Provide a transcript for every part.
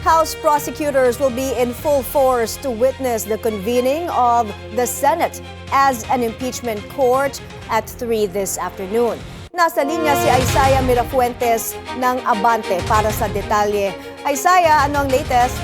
House prosecutors will be in full force to witness the convening of the Senate as an impeachment court at 3 this afternoon. Nasa linya si Isaiah Mirafuentes ng Abante para sa detalye. Isaiah, ano ang latest?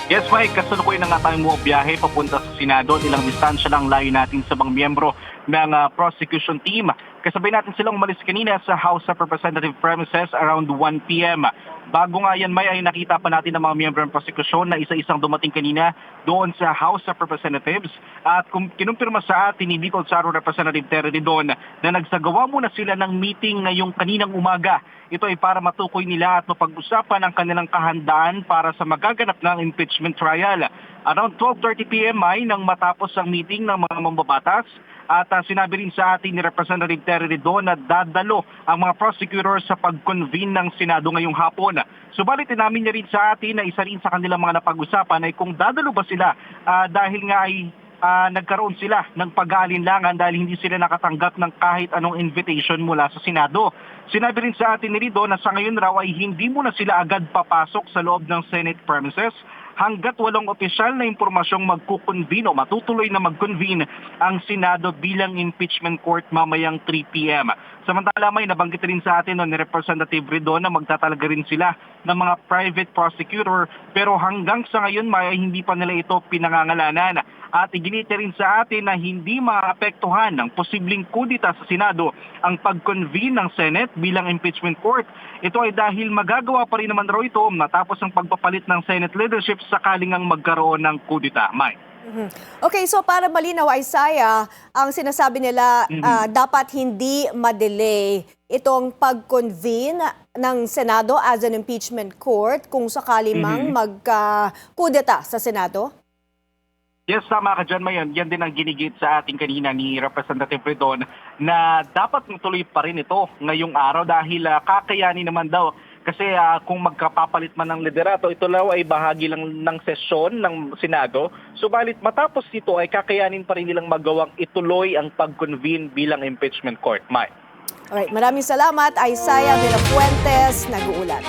Yes, Mike, kasalukuyan na nga tayong biyahe papunta sa Senado. Ilang distansya lang layo natin sa mga miyembro ng prosecution team. Kasabay natin silang umalis kanina sa House of Representative premises around 1 p.m. Bago nga yan, May, ay nakita pa natin ng mga miyembro ng prosecution na isa-isang dumating kanina doon sa House of Representatives. At kinumpirma sa atin ni Bicol Saro Representative Terry Ridon na nagsagawa muna sila ng meeting ngayong kaninang umaga. Ito ay para matukoy nila at mapag-usapan ang kanilang kahandaan para sa magaganap ng impeachment trial. Around 12:30 p.m. ay nang matapos ang meeting ng mga mambabatas. At sinabi rin sa atin ni Representative Terry Ridon na dadalo ang mga prosecutors sa pag-convene ng Senado ngayong hapon. Subalit namin niya rin sa atin na isa rin sa kanilang mga napag-usapan ay kung dadalo ba sila dahil nga ay nagkaroon sila ng pag-aalinlangan dahil hindi sila nakatanggap ng kahit anong invitation mula sa Senado. Sinabi rin sa atin ni Ridon na sa ngayon raw ay hindi muna sila agad papasok sa loob ng Senate premises hanggat walang opisyal na impormasyong magkukonvene o matutuloy na mag-convene ang Senado bilang impeachment court mamayang 3 p.m. Samantala, May nabanggit rin sa atin ni Representative Ridon na magtatalaga rin sila ng mga private prosecutor pero hanggang sa ngayon May hindi pa nila ito pinangangalanan. At iginit rin sa atin na hindi maapektuhan ng posibleng kudita sa Senado ang pag-convene ng Senate bilang impeachment court. Ito ay dahil magagawa pa rin naman raw ito matapos ang pagpapalit ng Senate leadership sakaling ang magkaroon ng kudita. Mike. Okay, so para malinaw, Isaiah, ang sinasabi nila dapat hindi ma-delay itong pag-convene ng Senado as an impeachment court kung sakali mang magkudeta sa Senado? Yes, tama ka dyan, Mayan. Yan din ang ginigit sa ating kanina ni Representative Ridon na dapat tuloy pa rin ito ngayong araw dahil kakayanin naman daw. Kasi kung magkapapalit man ng liderato, ito lang ay bahagi lang ng sesyon ng Senado. Subalit matapos ito ay kakayanin pa rin nilang magawang ituloy ang pag-convene bilang impeachment court. Mike. Alright, maraming salamat, Isaiah Mirafuentes, nag-uulat.